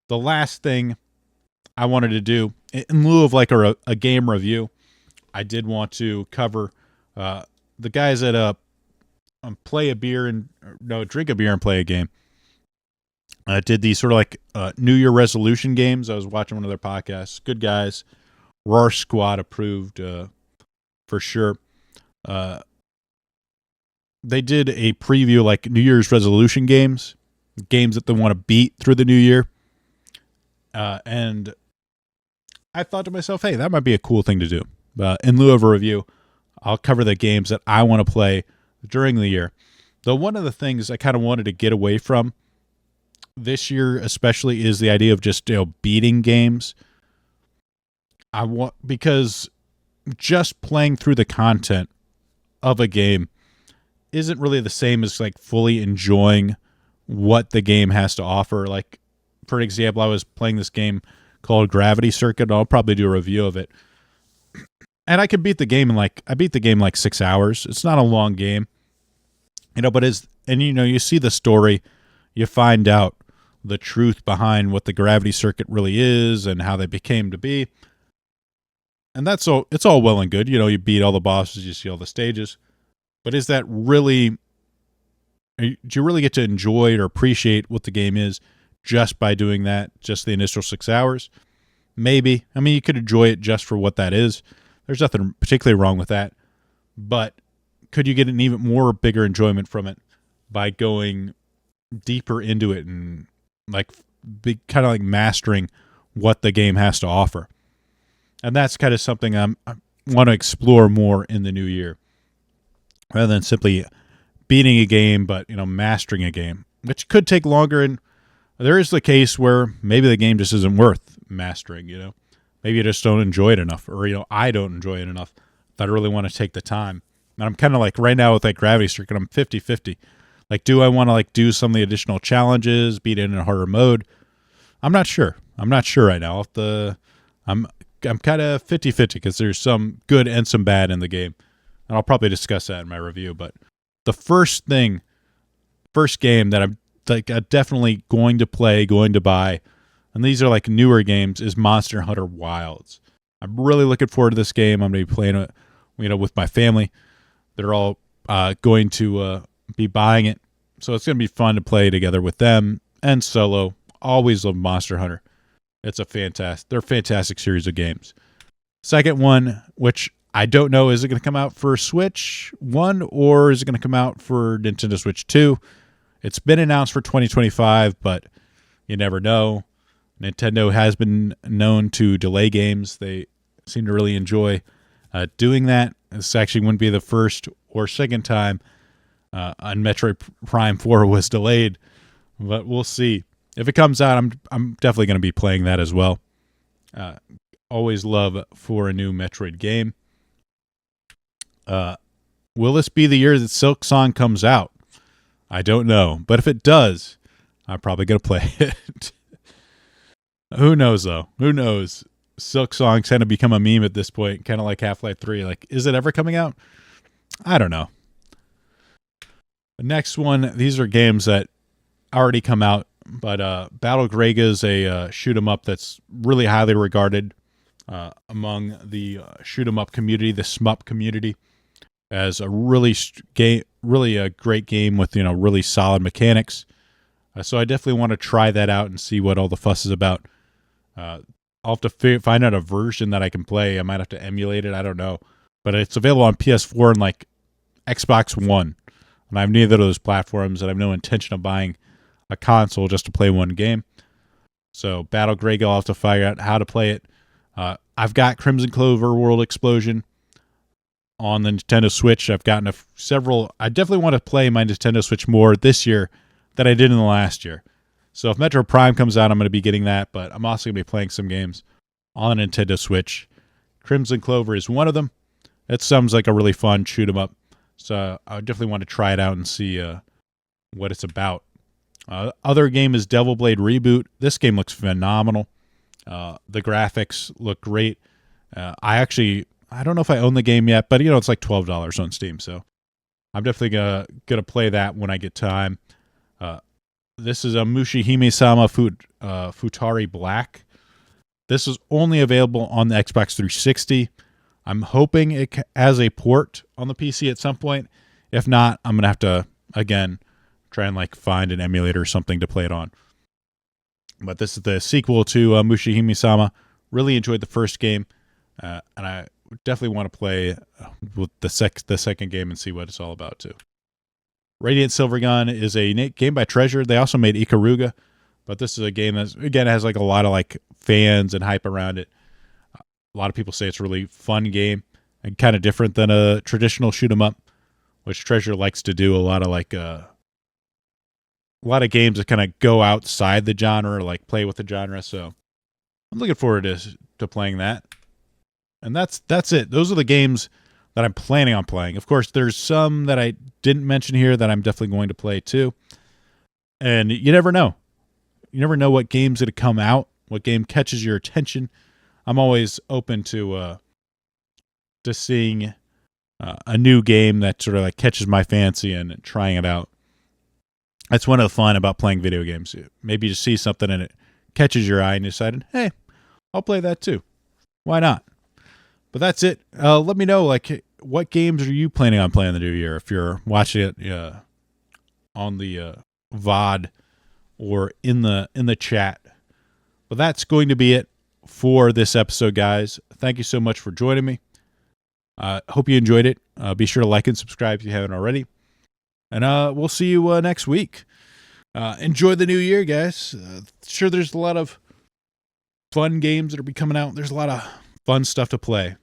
the last thing I wanted to do, in lieu of like a game review, I did want to cover uh, the guys that play a beer and no drink a beer and play a game. Did these sort of like New Year resolution games. I was watching one of their podcasts. Good guys, Roar Squad approved for sure. Uh, they did a preview like New Year's resolution games that they want to beat through the new year. And I thought to myself, hey, that might be a cool thing to do. In lieu of a review, I'll cover the games that I want to play during the year. Though one of the things I kind of wanted to get away from this year, especially, is the idea of just beating games. I want because just playing through the content of a game isn't really the same as like fully enjoying what the game has to offer. Like, for example, I was playing this game called Gravity Circuit. I'll probably do a review of it. And I beat the game in like 6 hours. It's not a long game. But you see the story, you find out the truth behind what the Gravity Circuit really is and how they became to be. And it's all well and good. You beat all the bosses, you see all the stages. But is that really, do you really get to enjoy or appreciate what the game is just by doing that, just the initial 6 hours? Maybe. I mean, you could enjoy it just for what that is. There's nothing particularly wrong with that. But could you get an even more bigger enjoyment from it by going deeper into it and like kind of like mastering what the game has to offer? And that's kind of something I want to explore more in the new year, rather than simply beating a game, but mastering a game, which could take longer. And there is the case where maybe the game just isn't worth mastering. Maybe you just don't enjoy it enough, or I don't enjoy it enough that I really want to take the time. And I'm kind of like right now with that Gravity Circuit, I'm 50-50. Like, do I want to like do some of the additional challenges, beat it in a harder mode? I'm not sure. I'm not sure right now. I'm kind of 50-50 because there's some good and some bad in the game. And I'll probably discuss that in my review. But the first game that I'm like definitely going to play, going to buy, and these are like newer games, is Monster Hunter Wilds. I'm really looking forward to this game. I'm going to be playing it, with my family. They're all going to be buying it. So it's going to be fun to play together with them and solo. Always love Monster Hunter. They're a fantastic series of games. Second one, which I don't know, is it going to come out for Switch 1 or is it going to come out for Nintendo Switch 2? It's been announced for 2025, but you never know. Nintendo has been known to delay games. They seem to really enjoy doing that. This actually wouldn't be the first or second time on Metroid Prime 4 was delayed, but we'll see. If it comes out, I'm definitely going to be playing that as well. Always love for a new Metroid game. Will this be the year that Silk Song comes out? I don't know, but if it does, I'm probably going to play it. Who knows, though? Who knows? Silk Song's kind of become a meme at this point, kind of like Half-Life 3. Like, is it ever coming out? I don't know. The next one, these are games that already come out, but Battle Grega is a shoot 'em up that's really highly regarded among the shoot 'em up community, the SMUP community, as a really a great game with really solid mechanics. So I definitely want to try that out and see what all the fuss is about. I'll have to find out a version that I can play. I might have to emulate it. I don't know, but it's available on PS4 and like Xbox One, and I have neither of those platforms, and I have no intention of buying a console just to play one game. So Battle Grega, I'll have to figure out how to play it. I've got Crimson Clover World Explosion on the Nintendo Switch. I've gotten several. I definitely want to play my Nintendo Switch more this year than I did in the last year. So if Metro Prime comes out, I'm going to be getting that, but I'm also going to be playing some games on the Nintendo Switch. Crimson Clover is one of them. It sounds like a really fun shoot 'em up. So I definitely want to try it out and see what it's about. Other game is Devil Blade Reboot. This game looks phenomenal. The graphics look great. I don't know if I own the game yet, but it's like $12 on Steam, so I'm definitely gonna play that when I get time. This is a Mushihime-sama Futari Black. This is only available on the Xbox 360. I'm hoping it has a port on the PC at some point. If not, I'm going to have to, again, try and like find an emulator or something to play it on. But this is the sequel to Mushihime-sama. Really enjoyed the first game, and I definitely want to play with the second game and see what it's all about too. Radiant Silvergun is a game by Treasure. They also made Ikaruga, but this is a game that again has like a lot of like fans and hype around it. A lot of people say it's a really fun game and kind of different than a traditional shoot 'em up, which Treasure likes to do. A lot of games that kind of go outside the genre or like play with the genre. So I'm looking forward to playing that. And that's it. Those are the games that I'm planning on playing. Of course, there's some that I didn't mention here that I'm definitely going to play too. And you never know. You never know what game's going to come out, what game catches your attention. I'm always open to seeing a new game that sort of like catches my fancy and trying it out. That's one of the fun about playing video games. Maybe you just see something and it catches your eye and you decide, hey, I'll play that too. Why not? But that's it. Let me know, like, what games are you planning on playing the new year? If you're watching it on the VOD or in the chat. But that's going to be it for this episode, guys. Thank you so much for joining me. Hope you enjoyed it. Be sure to like and subscribe if you haven't already. And we'll see you next week. Enjoy the new year, guys. Sure, there's a lot of fun games that will be coming out. There's a lot of fun stuff to play.